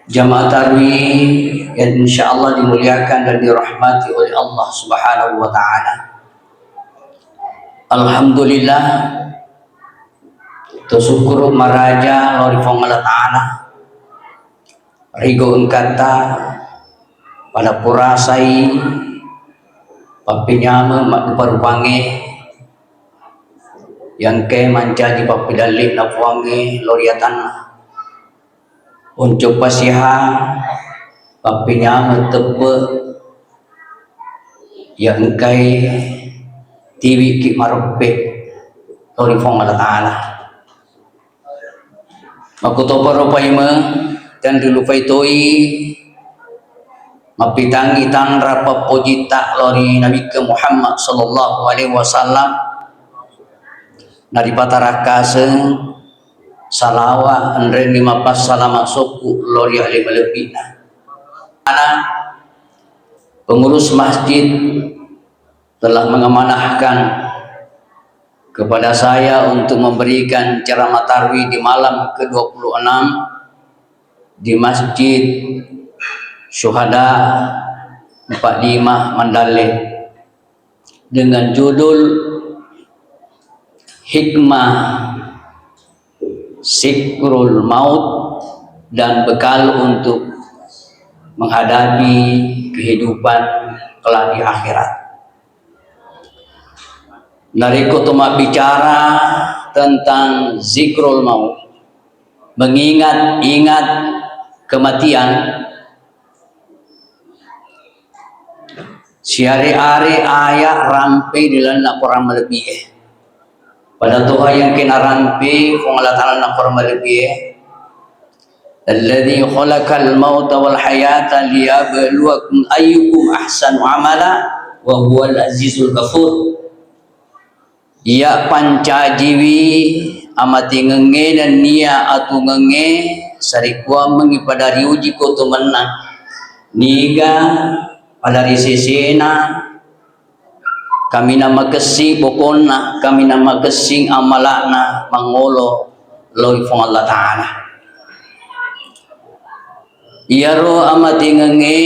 Jamaah Tarwih yang insyaallah dimuliakan dan dirahmati oleh Allah Subhanahu wa taala. Alhamdulillah syukur maraja lori fong Allah taala. Rigo engkata pada purasai papinyama mak parupange yang ke mancaji papidalik na puange loriatan untuk pasiha papinyama tepe yang kai tiwi ki marope lori fong Allah taala. Aku topa rupaima dan dulu faitoi mapitangi tanra papojita lori Nabi ke Muhammad sallallahu alaihi wasallam dari patarakaseng salawa andre 15 salama suku lori ahli malebina. Pengurus masjid telah mengamanahkan kepada saya untuk memberikan ceramah tarwih di malam ke-26 di Masjid Syuhada 45 Mandale dengan judul Hikmah Sikrul Maut dan bekal untuk menghadapi kehidupan kelak di akhirat. Nariko tumak bicara tentang zikrul maut, mengingat-ingat kematian. Siari-ari ayat rampe dilan nak orang melebih. Pada Tuhan yang kena rampe, kung Allah Ta'ala nak orang melebih. Alladhi khalaqal mauta wal hayata liyabluwakum ayyukum ahsanu amala wa huwal azizul ghafur. Ia pancajiwi amati ngenge dan nia atu ngenge sarikwa mengipadari uji koto menang niga padari sesena kami nama kesing pokona kami nama kesing amalakna mangolo loi fong Allah Ta'ala. Ia ro amati ngenge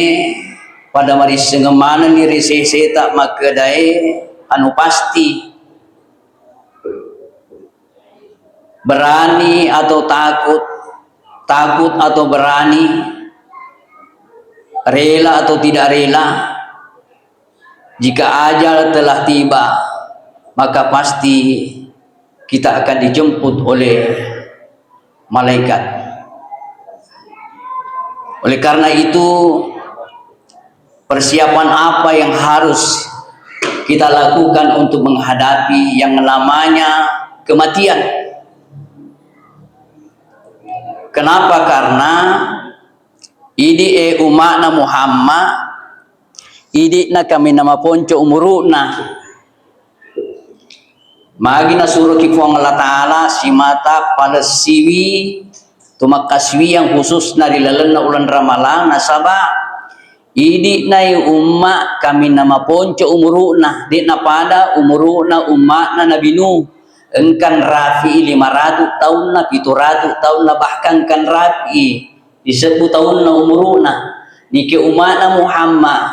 pada mari sengemana ni resese tak makedai anu pasti berani atau takut, takut atau berani, rela atau tidak rela. Jika ajal telah tiba, maka pasti kita akan dijemput oleh malaikat. Oleh karena itu, persiapan apa yang harus kita lakukan untuk menghadapi yang namanya kematian? Kenapa? Karena idi umakna Muhammad, idi na kami nama ponco umuruna. Magi na suruh kifuang Allah Ta'ala si mata pada siwi tumakaswi yang khusus na dilalan na ulan ramalan nasaba idi na umma kami nama ponco umuruna di na pada umuruna umakna Nabi Nuh. Engkan Rafi 500 tahun na 700 tahun na bahkan kan Rafi di 10 tahun na umuruna niki umatna Muhammad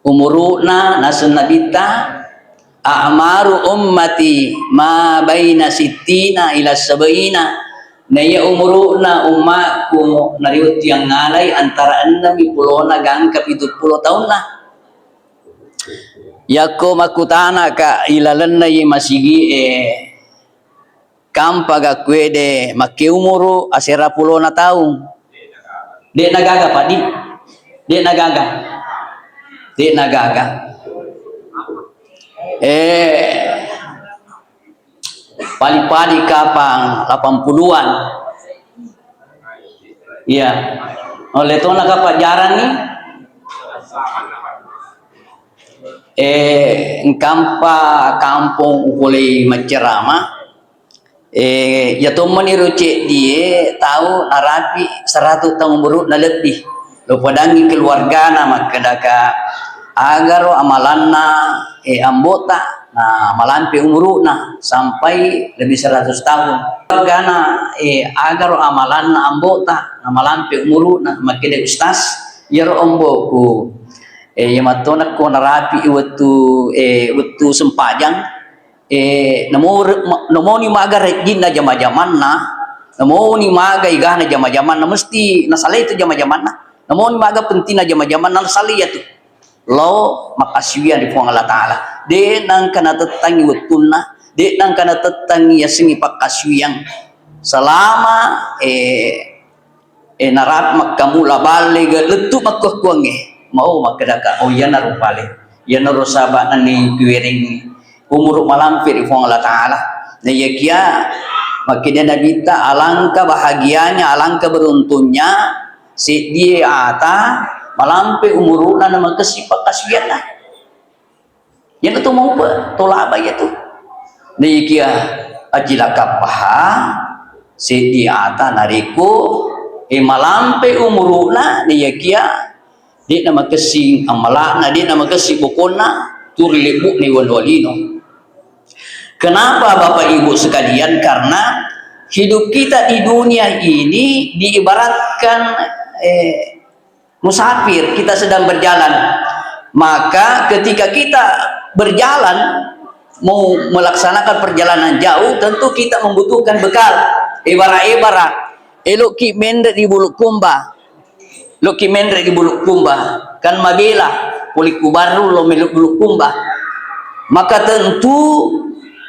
umuruna nasun nabita a'maru ummati ma baina sittina ila sabaina naya umuruna umatku nariut yang ngalai antara 60 na gangka 70 tahun na yako makutana ka ilalan na masigi kampaga kwede make umuru asera pulo na taong de nagaga pa di de nagaga pali-pali kapang 80-an iya oleh itu nagapajaran nih kampa kampung ukuli macerama ya teman irucik dia tahu narapi 100 tahun umur na lebih lo padangi keluarga nama kedaka agar amalanna ambota Nah, malampi umur nah sampai lebih 100 tahun. Karena agar amalan na ambota na malampi umur na makide ustaz yaro omboku yamatona ko narapi waktu sempajang namoni maga rejin na jama-jaman na namoni maga igana jama-jaman na mesti nasalay itu jama-jaman na namoni maga penting na jama-jaman na nasalay itu lo makaswian di Allah Ta'ala de nang kana tetangi wetuna de nang kana tetangi yasingi pakaswian selama narap makamula balik letu makkuange mau makadaka oh ya narupale ya narusaba nani kiwering umur malampir di Allah Ta'ala na yakia makida nabita alangkah bahagianya alangkah beruntungnya si dia ata malampi umuruna na magkasipak kaswian na yan ito mo ba tolaba yato na yakia ajila kapaha si dia ata nariko malampi umuruna na yakia di na magkasing amala na di na magkasing bukona turilibu ni walwalino. Kenapa Bapak Ibu sekalian? Karena hidup kita di dunia ini diibaratkan musafir, kita sedang berjalan. Maka ketika kita berjalan mau melaksanakan perjalanan jauh, tentu kita membutuhkan bekal. Ibarat elok ki mendre di bulu kumba. Loki mendre di bulu kumba kan magela kuliku baru lo meluk bulu kumba. Maka tentu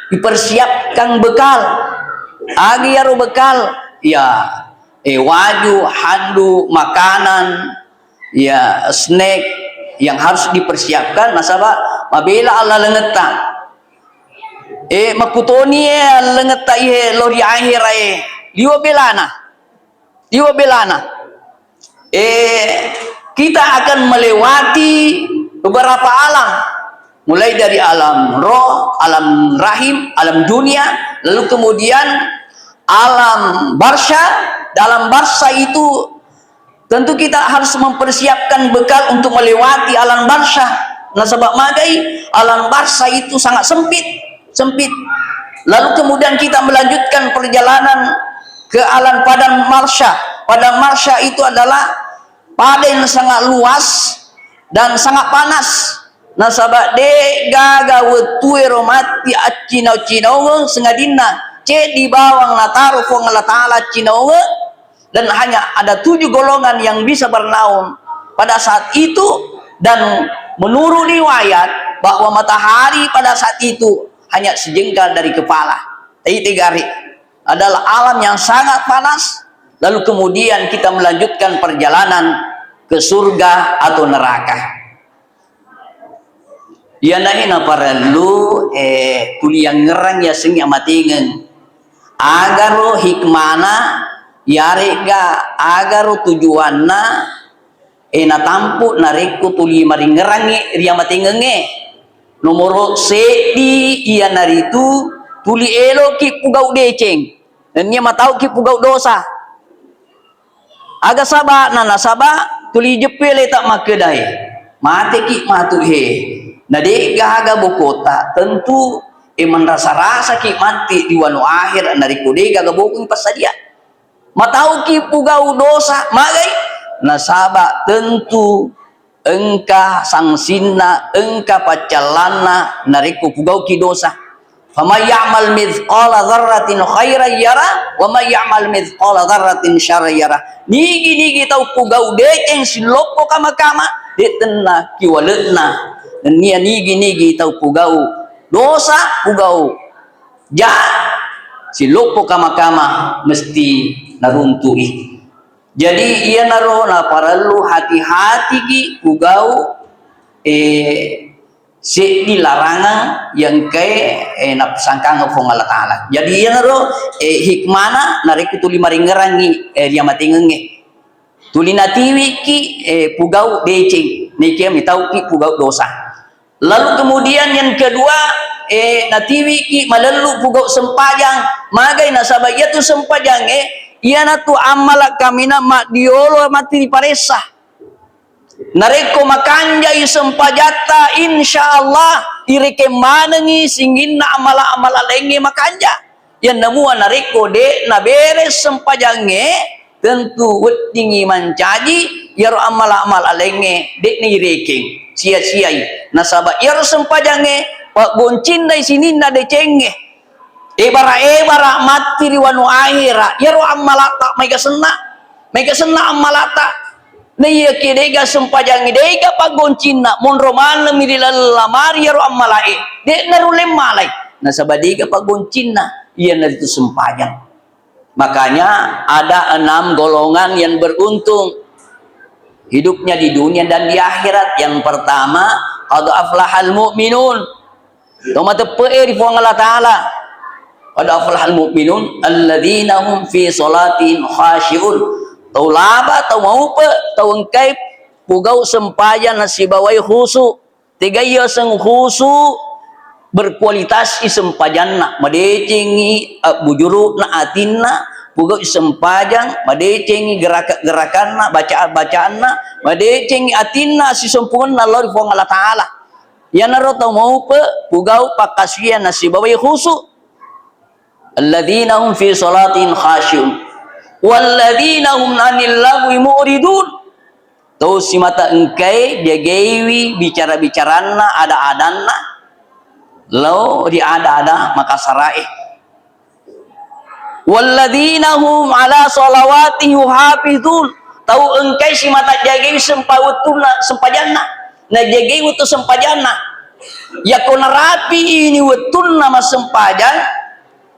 dipersiapkan bekal agiaro bekal ya waju handu makanan ya snack yang harus dipersiapkan nasabah mabila Allah lengeta makutoni lengeta lori akhir liwa belana kita akan melewati beberapa alam mulai dari alam roh, alam rahim, alam dunia, lalu kemudian alam barsya. Dalam barsya itu tentu kita harus mempersiapkan bekal untuk melewati alam barsya. Nah sebab magai alam barsya itu sangat sempit. Lalu kemudian kita melanjutkan perjalanan ke alam padang marsya. Padang marsya itu adalah padang yang sangat luas dan sangat panas. Nasabak de gaga wetu romati acina-cina sengadina di bawang nataru fong Allah Ta'ala cinawe dan hanya ada 7 golongan yang bisa bernaung pada saat itu. Dan menurut riwayat bahwa matahari pada saat itu hanya sejengkal dari kepala. Tegari adalah alam yang sangat panas. Lalu kemudian kita melanjutkan perjalanan ke surga atau neraka. Ya nahina parelu kuliah ngerang ya sing amatingan agar hikmana yarega agar tujuanna natampu nareku tuli maring ngerangi ria matingenge nomor sedi iya naritu tuli elo ki pugau deceng dan nya matau ki pugau dosa aga saba nana saba tuli jepele tak makedai mate ki matu he nade gaga bokota tentu iman rasa-rasa ki mati di wanu akhir dari kude gaga bokung pasadia matau ki pugau dosa magai nasaba tentu engka sangsinna engka pacalana nariku pugau ki dosa fama ya'mal mithqala dzarratin khairan yara wa may ya'mal mithqala dzarratin syarran yara nigi tau pugau deceng siloko kama-kama ditena ki waleuna dan nia nigi tau pugau dosa pugau jahat si lupo kama-kama mesti naruntui. Jadi ia naro na paralu hati-hati ki pugau si dilarangan yang ke napsangkang ngofong Allah Ta'ala. Jadi ia naro hikmana nariku tuli maringerangi dia matingenge tuli natiwi ki pugau decing niki mitau ki pugau dosa. Lalu kemudian yang kedua natiwi ki malelu pugau sempajang magai nasabaya tu sempajang iana tu amala kamina mak diolo mati di paresa nareko makanjai sempajata insyaallah ireke manengi singin na amala lenge makanja yang namu nariko de na beres sempajange tentu wetingi mancaji yaro amala lenge de ni ireking sia-siai nasaba yaro sempajange pak boncin dai sini na de cenge ebara mati riwanu akhira yaro amalata mega sena amalata na iya kidega sempajangi dega pagoncina monroman mirila lamari yaro amalai de narulem malai nasabadiga pagoncina iya naritu sempajang. Makanya ada 6 golongan yang beruntung hidupnya di dunia dan di akhirat. Yang pertama, qad aflahal mu'minun, toma tepe di Allah taala, qad aflahal mu'minun alladzina hum fi salatin khashi'un. Tau laba tau mau pe tau engkai pugau sempajan nasibawai khusu tiga iya seng khusu berkualitas isempajanna madecengi bujuru na atinna pugau isempajang madecengi gerakanna bacaan-bacaanna madecengi atinna si sempurna Allah Allah taala ya naro tau mau pe pugau pakasian nasibawai khusu alladzina hum fi salatin khashi'un walladzina hum 'anil lagwi mu'ridun. Tuh si mata engkai dia gewi bicara-bicaranna ada-adanna lo di ada-ada maka sarai. Walladzina hum 'ala sholawatihim hafizun. Tahu engkai si mata jagewi sempawutuna sempajanna na jagewi wutu sempajanna yakuna rapi ini wutuna mas sempajan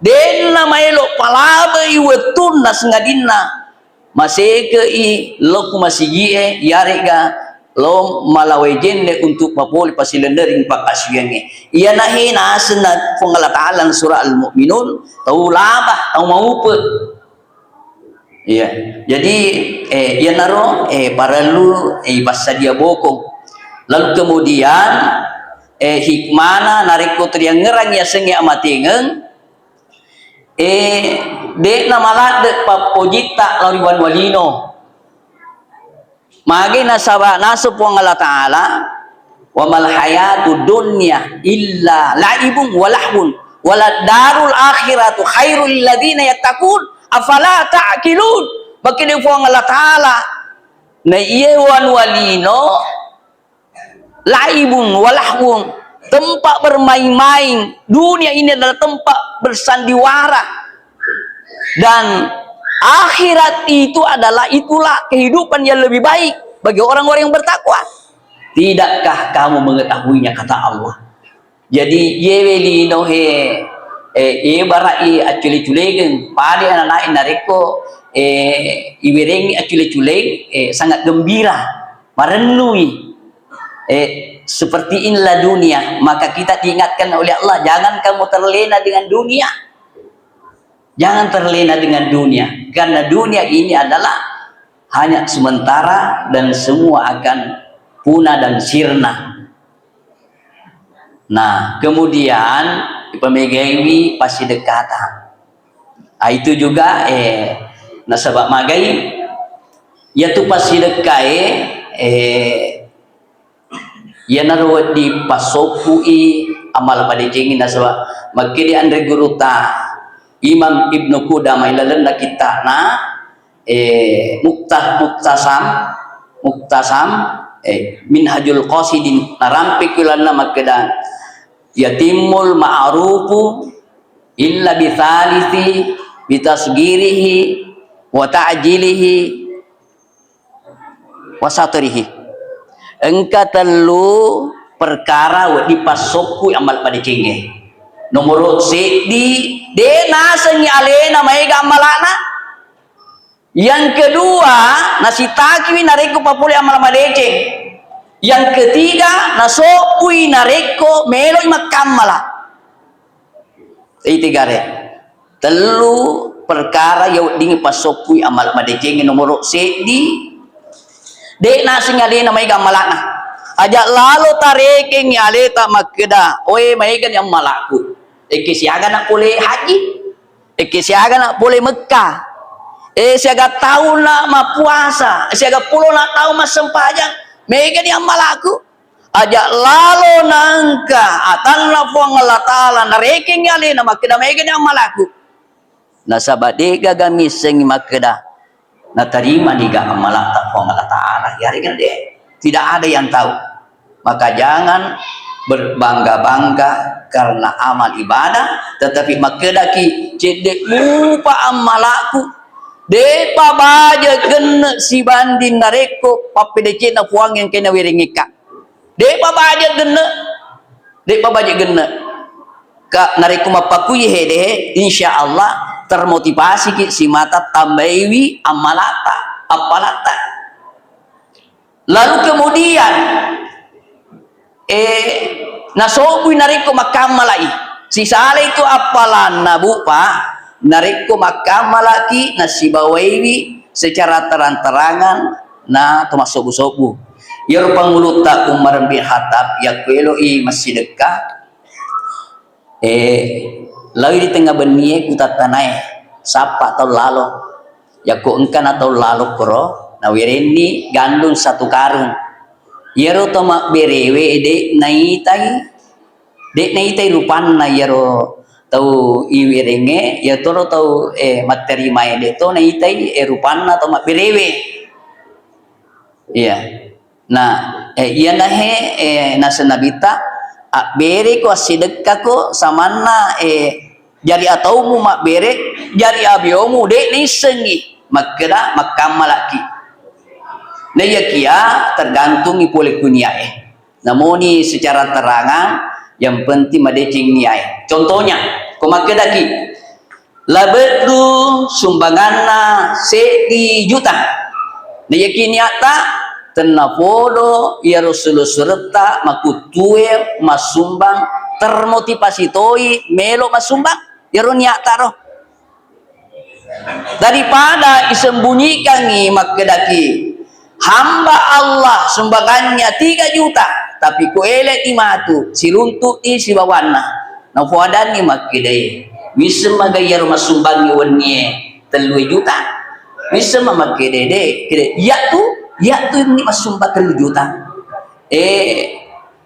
den nama elok palaba iwetun nas ngadina masih ke i lo masih gie yarega lo malawejenne untuk papoli pasilendering pakasyange iya nahi nasna pengalatalan surah al-mu'minun tau labah tau maupe iya jadi ya naro paralu basa dia bokong lalu kemudian hikmana nariko triang ngerang ya sengi amatingeng de namala de papojita lariwan walino magi nasaba nasu Allah taala wa mal hayatud dunya illa laibun wa lahun wala darul akhiratu khairul lil ladina yattaqun afala ta'qilun bakile Allah taala na iyewan walino laibun wa lahun tempat bermain-main. Dunia ini adalah tempat bersandiwara dan akhirat itu itulah kehidupan yang lebih baik bagi orang-orang yang bertakwa. Tidakkah kamu mengetahuinya, kata Allah. Jadi yeweli nohe barai aculi culegen padi anak nareko iwirengi aculi culeng sangat gembira merenui seperti inilah dunia. Maka kita diingatkan oleh Allah, jangan kamu terlena dengan dunia, jangan terlena dengan dunia, karena dunia ini adalah hanya sementara dan semua akan punah dan sirna. Nah kemudian pemegawi pasti dekatan. Itu juga nasabak magai yaitu pasti dekai ya naruh di pasopui amal pada jengin nasabak makili andre guruta Imam Ibnu Qudamah ilalenda kita na muktasam minhajul qasidin narampi kulanna makeda yatimul ma'rufu illa bithalisi bitasgirihi wa ta'jilihi wa satrihi. Engka telu perkara di pasokku amal pada cengge nomor di dena sengi alena maiga amalana. Yang kedua nasi takwi nareko papuli amal madeceng. Yang ketiga nasopui nareko meloi makamala. Tiga re telu perkara yang dingi pasopui amal madeceng nomor di dek nasi ngali na may gamalana aja lalu tareking nyale tak makeda oe may gan yang malaku siaga nak boleh haji siaga nak boleh Mekah siaga tahun nak ma puasa siaga pulau nak tahu mas sempajang may gan yang malaku ajak lalo nangka atan na po ang Allah Ta'ala nareking yali na makida may ganyan malaku nasabade gagamis ang makida natarima ni ga amalak ta po ang Allah Ta'ala yari kan deh tidak ada yang tahu maka jangan berbangga-bangga karena amal ibadah tetapi makida ki cedek lupa amalaku depa baja gena si banding nareko papede na puang yang kena wiringika depa baja gena ka nareko mapakui hede insyaallah termotivasi ki si mata tambaiwi amalata apalata lalu kemudian nasobu nareko makamalai si sale itu apalan nabu pak nareko makamalaki nasibawaiwi secara terang-terangan na tumasobu-sobu yer panguluta Umar bin Khattab yakweloi masih dekat lalu di tengah benie kutatanai sapa atau lalo yaku engkan atau lalo kro nawirini gandung satu karung yero tomak berewe dek naitai lupan na yero tau iwirenge ya toro tau materi mai de to naitai rupanna to mak berewe iya nah iya nahe nasenabita bere ko sidekka ko samanna jari atau mu mak bere jari abiomu de nisengi makira makamalaki nah ya kia tergantung ipole kunia namoni secara terangan yang penting madecing niai contohnya kumakedaki labetru sumbanganna sedi juta na yakini ata tenapodo ya Rasulullah serta makutue masumbang termotivasi toi melo masumbang ya niata roh daripada disembunyikan ni makedaki hamba Allah sumbangannya 3 juta tapi ku elek di matu si runtuk di si bawana na fuadan ni makidai bisa magayar masumbang ni wenye 3 juta bisa mamakidai de kide ya tu ni masumbang 3 juta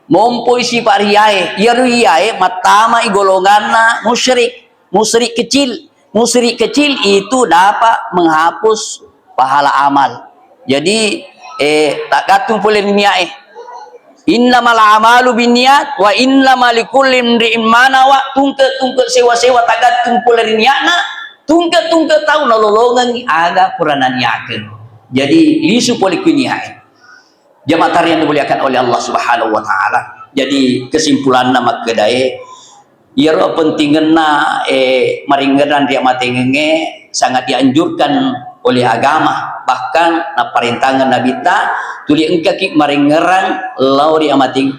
mompoi si pariyae ya riyae matama igolonganna musyrik kecil itu dapat menghapus pahala amal jadi tak gantung pula niat innamal a'malu binniyat wa innamal likulli imri'in ma nawa tungke sewa-sewa tagatung pula niatna tungke tahu nololongan aga puranan yakin jadi lisu poli kuniyai jamaah yang dimuliakan oleh Allah Subhanahu wa taala jadi kesimpulan nama kedai ieu pentingna maringeran dia matengenge sangat dianjurkan oleh agama bahkan na perintangan Nabi ta tuli engka ki maringeran lauri amating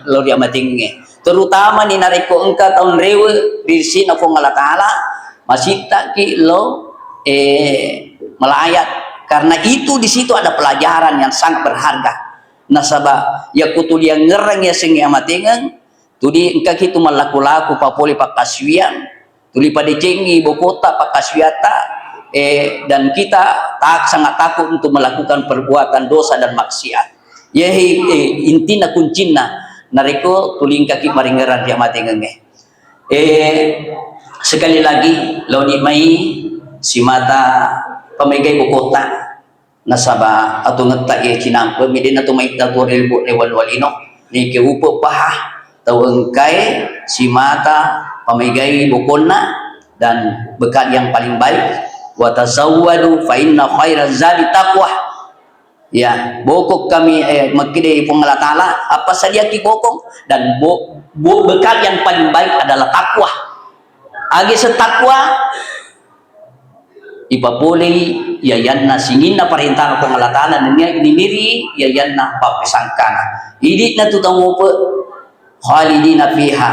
terutama ni nareko engka tahun rewe di sini na Allah Taala masih tak ki lo melayat karena itu di situ ada pelajaran yang sangat berharga nasaba ya kutuli yang ngerang ya sing amatingan tuli engka ki tu malaku-laku papoli pakaswian tuli pada cengi bokota pakaswiata dan kita sangat takut untuk melakukan perbuatan dosa dan maksiat. Yehi intina kuncina nareko tuling kaki maringeran dia mati ngenge. Sekali lagi launi mai si mata pemegai bukota nasaba atau ngetak ye cinang pemidin atau mai tatoril bu lewal walino ni ke upo pah tau engkai si mata pemegai bukona dan bekal yang paling baik wa tazawwadu fa inna khairaz zadi taqwa ya bokok kami makide Allah Taala apa saja ki bokok dan bekal yang paling baik adalah takwa age setakwa ipapuli yayanna singina perintah Allah Taala nya diniri yayanna papesangkana iditna tu tamu pe khalidina fiha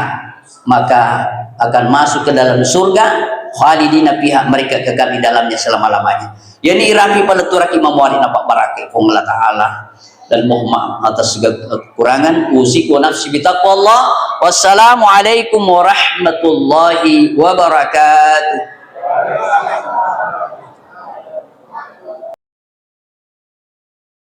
maka akan masuk ke dalam surga khalidina fiha mereka kekal di dalamnya selama-lamanya. Yani irafi pada turaki Imam Wali napak barake Allah Taala dan mohon maaf atas segala kekurangan usiku nafsi bitaqwallah wassalamu alaikum warahmatullahi wabarakatuh.